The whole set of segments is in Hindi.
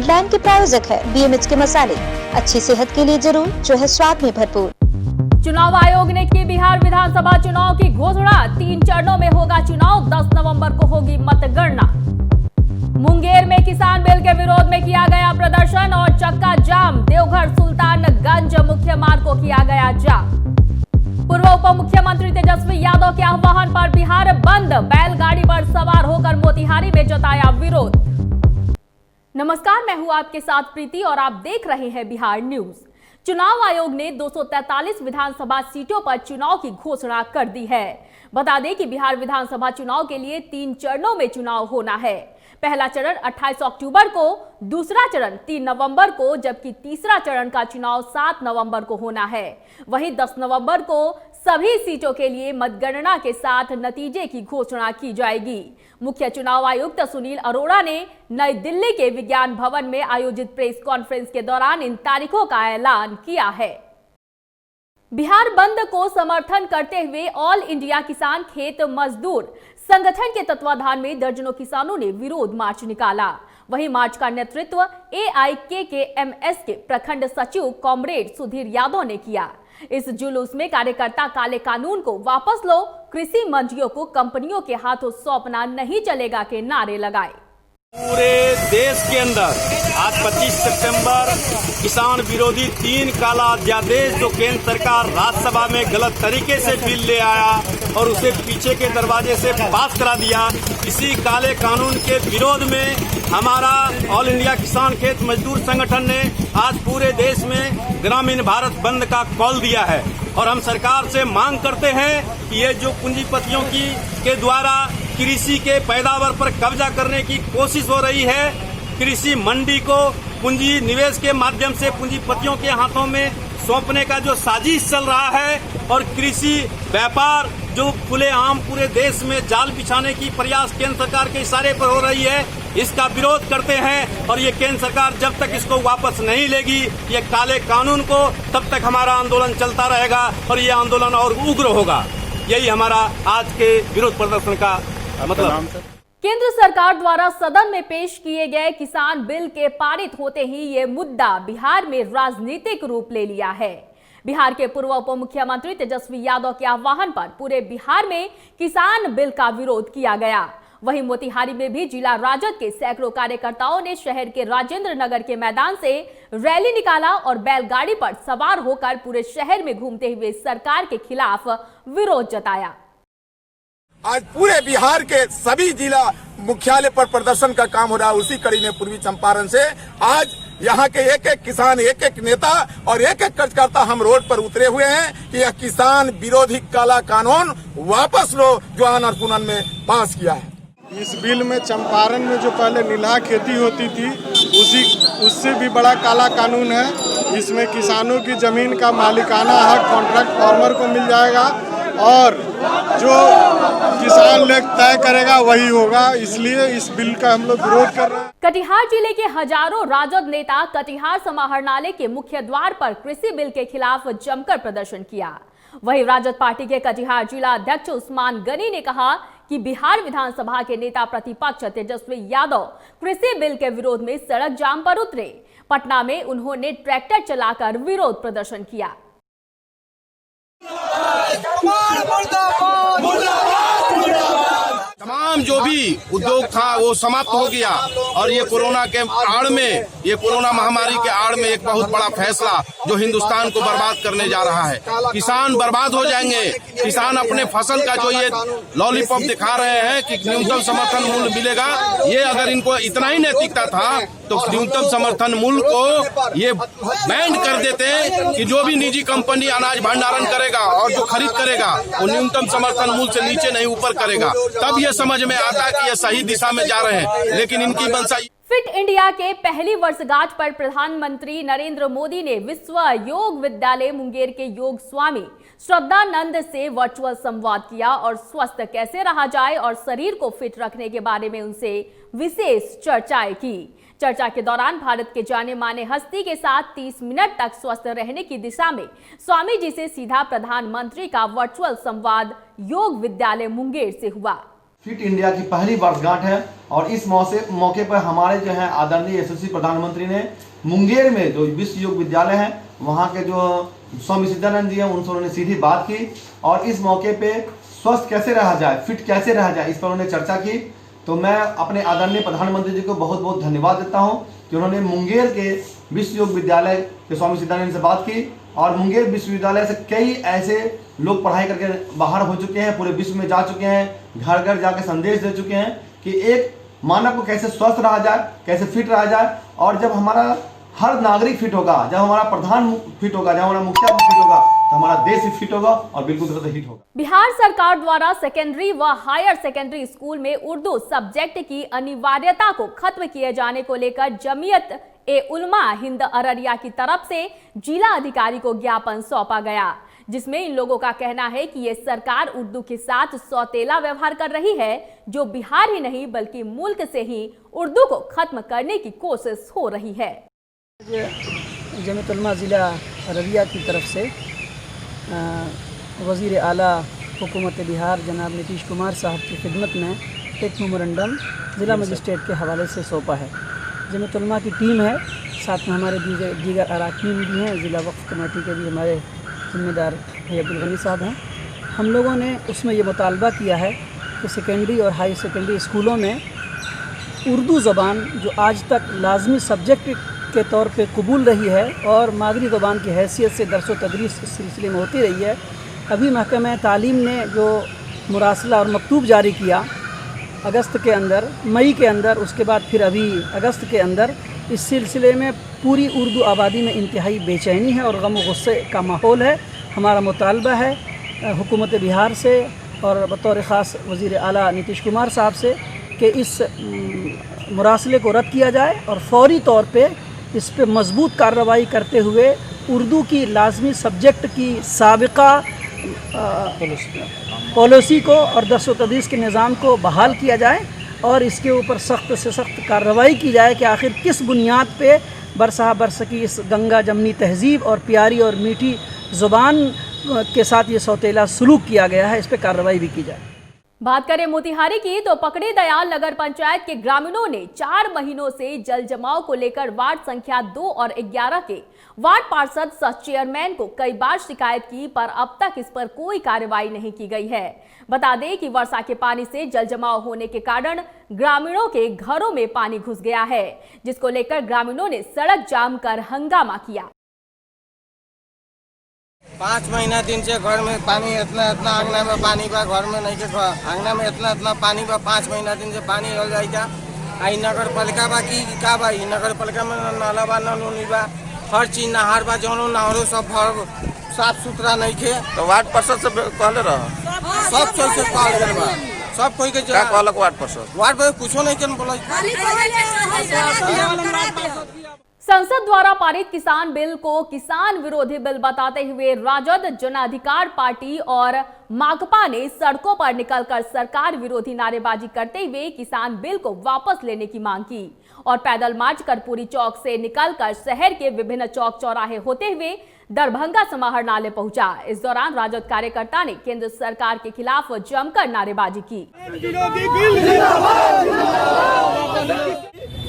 किडलैंड के प्रायोजक है BMH के मसाले, अच्छी सेहत के लिए जरूर, जो है स्वाद में भरपूर। चुनाव आयोग ने की बिहार विधानसभा चुनाव की घोषणा। 3 चरणों में होगा चुनाव, 10 नवंबर को होगी मतगणना। मुंगेर में किसान बिल के विरोध में किया गया प्रदर्शन और चक्का जाम। देवघर सुल्तानगंज मुख्य मार्ग को किया गया जाम। पूर्व उप मुख्यमंत्री तेजस्वी यादव के आह्वान पर बिहार बंद। बैलगाड़ी पर सवार होकर मोतिहारी में जताया विरोध। नमस्कार, मैं हूं आपके साथ प्रीति और आप देख रहे हैं बिहार न्यूज। चुनाव आयोग ने 243 विधानसभा सीटों पर चुनाव की घोषणा कर दी है। बता दें कि बिहार विधानसभा चुनाव के लिए 3 चरणों में चुनाव होना है। पहला चरण 28 अक्टूबर को, दूसरा चरण 3 नवंबर को, जबकि तीसरा चरण का चुनाव 7 नवंबर को होना है। वहीं 10 नवंबर को सभी सीटों के लिए मतगणना के साथ नतीजे की घोषणा की जाएगी। मुख्य चुनाव आयुक्त सुनील अरोड़ा ने नई दिल्ली के विज्ञान भवन में आयोजित प्रेस कॉन्फ्रेंस के दौरान इन तारीखों का ऐलान किया है। बिहार बंद को समर्थन करते हुए ऑल इंडिया किसान खेत मजदूर संगठन के तत्वाधान में दर्जनों किसानों ने विरोध मार्च निकाला। वहीं मार्च का नेतृत्व AIKKMS के प्रखंड सचिव कॉमरेड सुधीर यादव ने किया। इस जुलूस में कार्यकर्ता काले कानून को वापस लो, कृषि मंडियों को कंपनियों के हाथों सौंपना नहीं चलेगा के नारे लगाए। पूरे देश के अंदर आज 25 सितंबर किसान विरोधी 3 काला अध्यादेश जो केंद्र सरकार राज्यसभा में गलत तरीके से बिल ले आया और उसे पीछे के दरवाजे से पास करा दिया, इसी काले कानून के विरोध में हमारा ऑल इंडिया किसान खेत मजदूर संगठन ने आज पूरे देश में ग्रामीण भारत बंद का कॉल दिया है। और हम सरकार से मांग करते हैं कि ये जो पूंजीपतियों के द्वारा कृषि के पैदावार पर कब्जा करने की कोशिश हो रही है, कृषि मंडी को पूंजी निवेश के माध्यम से पूंजीपतियों के हाथों में सौंपने का जो साजिश चल रहा है और कृषि व्यापार जो खुलेआम पूरे देश में जाल बिछाने की प्रयास केंद्र सरकार के इशारे पर हो रही है, इसका विरोध करते हैं। और ये केंद्र सरकार जब तक इसको वापस नहीं लेगी, ये काले कानून को, तब तक हमारा आंदोलन चलता रहेगा और ये आंदोलन और उग्र होगा। यही हमारा आज के विरोध प्रदर्शन का मतलब। केंद्र सरकार द्वारा सदन में पेश किए गए किसान बिल के पारित होते ही ये मुद्दा बिहार में राजनीतिक रूप ले लिया है। बिहार के पूर्व उप मुख्यमंत्री तेजस्वी यादव के आह्वान पर पूरे बिहार में किसान बिल का विरोध किया गया। वहीं मोतिहारी में भी जिला राजद के सैकड़ों कार्यकर्ताओं ने शहर के राजेंद्र नगर के मैदान से रैली निकाला और बैलगाड़ी पर सवार होकर पूरे शहर में घूमते हुए सरकार के खिलाफ विरोध जताया। आज पूरे बिहार के सभी जिला मुख्यालय पर प्रदर्शन का काम हो रहा है। उसी कड़ी में पूर्वी चंपारण से आज यहाँ के एक एक किसान, एक एक नेता और एक एक कार्यकर्ता हम रोड पर उतरे हुए हैं कि यह किसान विरोधी काला कानून वापस लो जो आनर पुनन में पास किया है। इस बिल में चंपारण में जो पहले नीलाहा खेती होती थी उससे भी बड़ा काला कानून है। इसमें किसानों की जमीन का मालिकाना हक कॉन्ट्रैक्ट फार्मर को मिल जाएगा और जो किसान लोग तय करेगा वही होगा। इसलिए इस बिल का हम लोग विरोध कर रहे हैं। कटिहार जिले के हजारों राजद नेता कटिहार समाहरणालय के मुख्य द्वार पर कृषि बिल के खिलाफ जमकर प्रदर्शन किया। वहीं राजद पार्टी के कटिहार जिला अध्यक्ष उस्मान गनी ने कहा कि बिहार विधानसभा के नेता प्रतिपक्ष तेजस्वी यादव कृषि बिल के विरोध में सड़क जाम पर उतरे। पटना में उन्होंने ट्रैक्टर चलाकर विरोध प्रदर्शन किया। तमाम जो भी उद्योग था वो समाप्त हो गया और ये कोरोना के आड़ में, ये कोरोना महामारी के आड़ में एक बहुत बड़ा फैसला जो हिंदुस्तान को बर्बाद करने जा रहा है। किसान बर्बाद हो जाएंगे। किसान अपने फसल का जो ये लॉलीपॉप दिखा रहे हैं कि न्यूनतम समर्थन मूल्य मिलेगा, ये अगर इनको इतना ही नैतिकता था तो न्यूनतम समर्थन मूल्य को ये बैंड कर देते कि जो भी निजी कंपनी अनाज भंडारण करेगा और जो खरीद करेगा वो न्यूनतम समर्थन मूल्य से नीचे नहीं ऊपर करेगा, तब ये समझ में आता कि ये सही दिशा में जा रहे हैं। लेकिन इनकी मंशा फिट इंडिया के पहली वर्षगांठ पर प्रधानमंत्री नरेंद्र मोदी ने विश्व योग विद्यालय मुंगेर के योग स्वामी श्रद्धानंद से वर्चुअल संवाद किया और स्वस्थ कैसे रहा जाए और शरीर को फिट रखने के बारे में उनसे विशेष चर्चाएं की। चर्चा के दौरान भारत के जाने माने हस्ती के साथ 30 मिनट तक स्वस्थ रहने की दिशा में स्वामी जी से सीधा प्रधानमंत्री का वर्चुअल संवाद योग विद्यालय मुंगेर से हुआ। फिट इंडिया की पहली वर्षगांठ है और इस मौके पर हमारे जो है आदरणीय यशस्वी प्रधानमंत्री ने मुंगेर में जो विश्व योग विद्यालय है वहाँ के जो स्वामी सिद्धानंद जी हैं उनसे उन्होंने सीधी बात की और इस मौके पे स्वस्थ कैसे रहा जाए, फिट कैसे रहा जाए, इस पर उन्होंने चर्चा की। तो मैं अपने आदरणीय प्रधानमंत्री जी को बहुत बहुत धन्यवाद देता हूँ कि उन्होंने मुंगेर के विश्व योग विद्यालय के स्वामी सिद्धानंद से बात की और मुंगेर विश्वविद्यालय से कई ऐसे लोग पढ़ाई करके बाहर हो चुके हैं, पूरे विश्व में जा चुके हैं, घर घर जाके संदेश दे चुके हैं कि एक मानव को कैसे स्वस्थ रहा जाए, कैसे फिट रहा जाए। और जब हमारा हर नागरिक फिट होगा, जब हमारा प्रधान फिट होगा, जब हमारा मुखिया फिट होगा, तो हमारा देश भी फिट होगा और बिल्कुल हिट होगा। बिहार सरकार द्वारा सेकेंडरी व हायर सेकेंडरी स्कूल में उर्दू सब्जेक्ट की अनिवार्यता को खत्म किए जाने को लेकर जमीयत ए उलमा हिंद अररिया की तरफ से जिला अधिकारी को ज्ञापन सौंपा गया, जिसमें इन लोगों का कहना है कि ये सरकार उर्दू के साथ सौतेला व्यवहार कर रही है, जो बिहार ही नहीं बल्कि मुल्क से ही उर्दू को खत्म करने की कोशिश हो रही है। जमीयत उलमा ज़िला अररिया की तरफ से वज़ीर आला हुकूमत बिहार जनाब नीतीश कुमार साहब की खिदमत में एक मेमोरेंडम ज़िला मजिस्ट्रेट के हवाले से सौंपा है। जमीयत उलमा की टीम है, साथ में हमारे दीगर अरकान भी हैं, ज़िला वक्फ कमेटी के भी हमारे जिम्मेदार भाई अब्दुल गनी साहब हैं। हम लोगों ने उसमें ये मुतालबा किया है कि सेकेंडरी और हाई सेकेंडरी स्कूलों में उर्दू ज़बान जो आज तक लाजमी सब्जेक्ट के तौर पे कबूल रही है और मादरी ज़बान की हैसियत से दरस व तदरीस इस सिलसिले में होती रही है, अभी महकमा तालीम ने जो मुरासला और मकतूब जारी किया अगस्त के अंदर, मई के अंदर, उसके बाद फिर अभी अगस्त के अंदर, इस सिलसिले में पूरी उर्दू आबादी में इंतहाई बेचैनी है और गम व गुस्से का माहौल है। हमारा मुतालबा है हुकूमत बिहार से और बतौर ख़ास वज़ीर आला नीतीश कुमार साहब से कि इस मुरासले को रद्द किया जाए और फौरी तौर पे इस पे मजबूत कार्रवाई करते हुए उर्दू की लाजमी सब्जेक्ट की साबिका पॉलिसी को और दरस व तदरीस के निज़ाम को बहाल किया जाए और इसके ऊपर सख्त से सख्त कार्रवाई की जाए कि आखिर किस बुनियाद पे बरसा बरसकी इस गंगा जमनी तहज़ीब और प्यारी और मीठी ज़ुबान के साथ ये सौतेला सलूक किया गया है, इस पे कार्रवाई भी की जाए। बात करें मोतिहारी की तो पकड़ी दयाल नगर पंचायत के ग्रामीणों ने 4 महीनों से जल जमाव को लेकर वार्ड संख्या 2 और 11 के वार्ड पार्षद सह चेयरमैन को कई बार शिकायत की, पर अब तक इस पर कोई कार्रवाई नहीं की गई है। बता दें कि वर्षा के पानी से जल जमाव होने के कारण ग्रामीणों के घरों में पानी घुस गया है, जिसको लेकर ग्रामीणों ने सड़क जाम कर हंगामा किया। 5 महीना दिन से घर में पानी इतना आंगना में पानी बा, घर में नहीं के आंगना में इतना पानी बा। 5 महीना दिन से पानी रह जाएगा। आई नगर पालिका बा की का बा, नगर पालिका में नाला बा, नल बा, हर चीज नहर बा, जौन नहरों सब साफ सुथरा नहीं खे। तो वार्ड पार्षद से कहले रह सब चीज से कहल गए बा, सब कोई के क्या कहलक वार्ड पार्षद? वार्ड पर कुछो नहीं के बोला। संसद द्वारा पारित किसान बिल को किसान विरोधी बिल बताते हुए राजद, जन अधिकार पार्टी और माकपा ने सड़कों पर निकलकर सरकार विरोधी नारेबाजी करते हुए किसान बिल को वापस लेने की मांग की और पैदल मार्च कर्पूरी चौक से निकलकर शहर के विभिन्न चौक चौराहे होते हुए दरभंगा समाहरणालय पहुंचा। इस दौरान राजद कार्यकर्ता ने केंद्र सरकार के खिलाफ जमकर नारेबाजी की।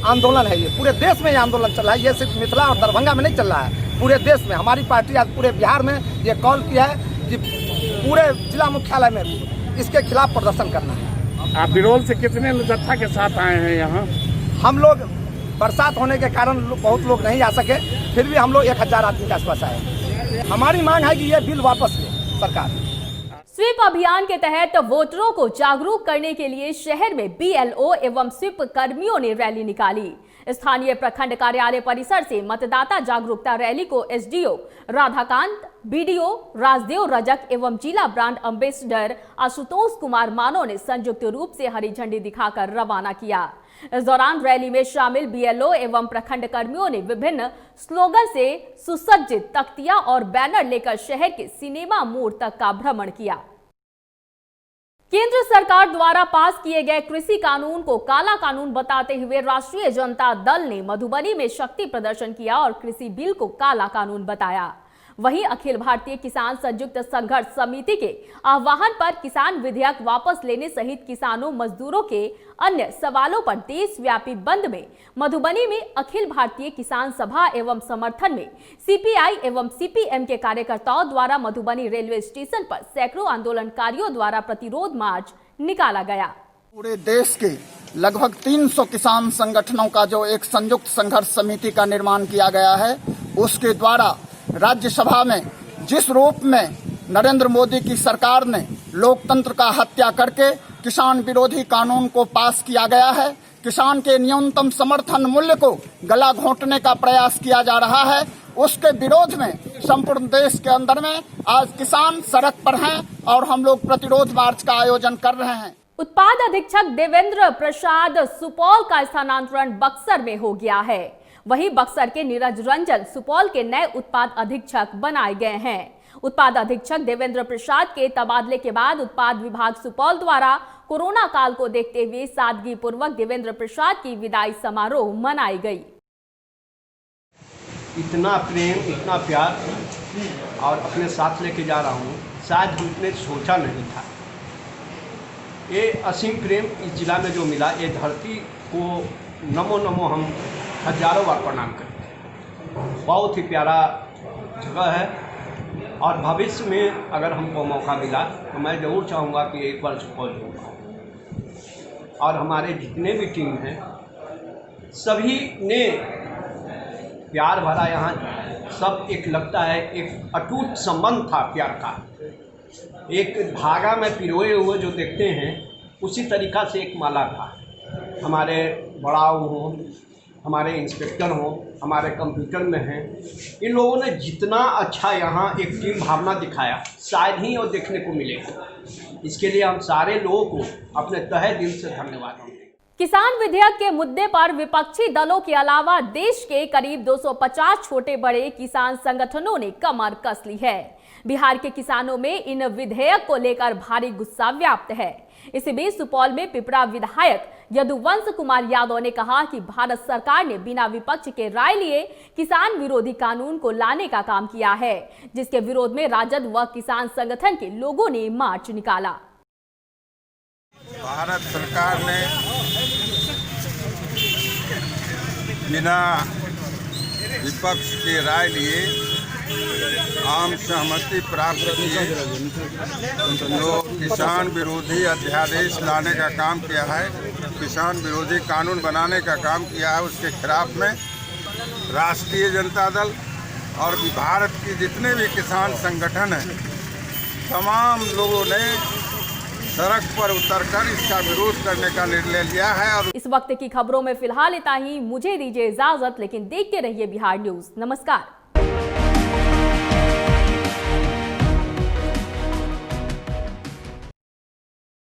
आंदोलन है, ये पूरे देश में ये आंदोलन चल रहा है, ये सिर्फ मिथिला और दरभंगा में नहीं चल रहा है, पूरे देश में। हमारी पार्टी आज पूरे बिहार में ये कॉल किया है कि पूरे जिला मुख्यालय में इसके खिलाफ प्रदर्शन करना है। आप बिरौल से कितने जत्था के साथ आए हैं यहाँ? हम लोग बरसात होने के कारण बहुत लोग नहीं आ सके, फिर भी हम लोग 1000 आदमी के आसपास आए। हमारी मांग है कि ये बिल वापस ले सरकार। स्वीप अभियान के तहत वोटरों को जागरूक करने के लिए शहर में बीएलओ एवं स्वीप कर्मियों ने रैली निकाली। स्थानीय प्रखंड कार्यालय परिसर से मतदाता जागरूकता रैली को एसडीओ राधाकांत, बीडीओ राजदेव रजक एवं जिला ब्रांड एम्बेसडर आशुतोष कुमार मानो ने संयुक्त रूप से हरी झंडी दिखाकर रवाना किया। इस दौरान रैली में शामिल बीएलओ एवं प्रखंड कर्मियों ने विभिन्न स्लोगन से सुसज्जित तख्तियां और बैनर लेकर शहर के सिनेमा मोड़ तक का भ्रमण किया। केंद्र सरकार द्वारा पास किए गए कृषि कानून को काला कानून बताते हुए राष्ट्रीय जनता दल ने मधुबनी में शक्ति प्रदर्शन किया और कृषि बिल को काला कानून बताया। वहीं अखिल भारतीय किसान संयुक्त संघर्ष समिति के आह्वान पर किसान विधेयक वापस लेने सहित किसानों मजदूरों के अन्य सवालों पर देशव्यापी बंद में मधुबनी में अखिल भारतीय किसान सभा एवं समर्थन में सीपीआई एवं सीपीएम के कार्यकर्ताओं द्वारा मधुबनी रेलवे स्टेशन पर सैकड़ों आंदोलनकारियों द्वारा प्रतिरोध मार्च निकाला गया। पूरे देश के लगभग 300 किसान संगठनों का जो एक संयुक्त संघर्ष समिति का निर्माण किया गया है, उसके द्वारा राज्यसभा में जिस रूप में नरेंद्र मोदी की सरकार ने लोकतंत्र का हत्या करके किसान विरोधी कानून को पास किया गया है, किसान के न्यूनतम समर्थन मूल्य को गला घोंटने का प्रयास किया जा रहा है, उसके विरोध में संपूर्ण देश के अंदर में आज किसान सड़क पर हैं और हम लोग प्रतिरोध मार्च का आयोजन कर रहे हैं। उत्पाद अधीक्षक देवेंद्र प्रसाद सुपौल का स्थानांतरण बक्सर में हो गया है। वहीं बक्सर के नीरज रंजन सुपौल के नए उत्पाद अधीक्षक बनाए गए हैं। उत्पाद अधीक्षक देवेंद्र प्रसाद के तबादले के बाद उत्पाद विभाग सुपौल द्वारा कोरोना काल को देखते हुए सादगी पूर्वक देवेंद्र प्रसाद की विदाई समारोह मनाई गई। इतना प्रेम, इतना प्यार और अपने साथ लेके जा रहा हूँ, शायद हमने सोचा नहीं था। ये असीम प्रेम इस जिला में जो मिला, ये धरती को नमो नमो हम हजारों बार प्रणाम करते हैं। बहुत ही प्यारा जगह है और भविष्य में अगर हमको मौका मिला तो मैं ज़रूर चाहूँगा कि एक बार सुपौल जाऊँगा। और हमारे जितने भी टीम हैं सभी ने प्यार भरा, यहाँ सब एक लगता है एक अटूट संबंध था प्यार का। एक धागा में पिरोए हुए जो देखते हैं उसी तरीक़ा से एक माला था। हमारे बड़ाऊ हों, हमारे इंस्पेक्टर हों, हमारे कंप्यूटर में हैं, इन लोगों ने जितना अच्छा यहाँ एक टीम भावना दिखाया शायद ही और देखने को मिलेगा। इसके लिए हम सारे लोगों को अपने तहे दिल से धन्यवाद देंगे। किसान विधेयक के मुद्दे पर विपक्षी दलों के अलावा देश के करीब 250 छोटे बड़े किसान संगठनों ने कमर कस ली है। बिहार के किसानों में इन विधेयक को लेकर भारी गुस्सा व्याप्त है। इसी बीच सुपौल में पिपरा विधायक यदुवंश कुमार यादव ने कहा कि भारत सरकार ने बिना विपक्ष के राय लिए किसान विरोधी कानून को लाने का काम किया है, जिसके विरोध में राजद व किसान संगठन के लोगों ने मार्च निकाला। भारत सरकार ने बिना विपक्ष की राय लिए आम सहमति प्राप्त किए जो किसान विरोधी अध्यादेश लाने का काम किया है, किसान विरोधी कानून बनाने का काम किया है, उसके खिलाफ में राष्ट्रीय जनता दल और भारत की जितने भी किसान संगठन हैं, तमाम लोगों ने सड़क पर उतरकर इसका विरोध करने का निर्णय लिया है। और इस वक्त की खबरों में फिलहाल इतना ही। मुझे दीजिए इजाजत, लेकिन देखते रहिए बिहार न्यूज। नमस्कार।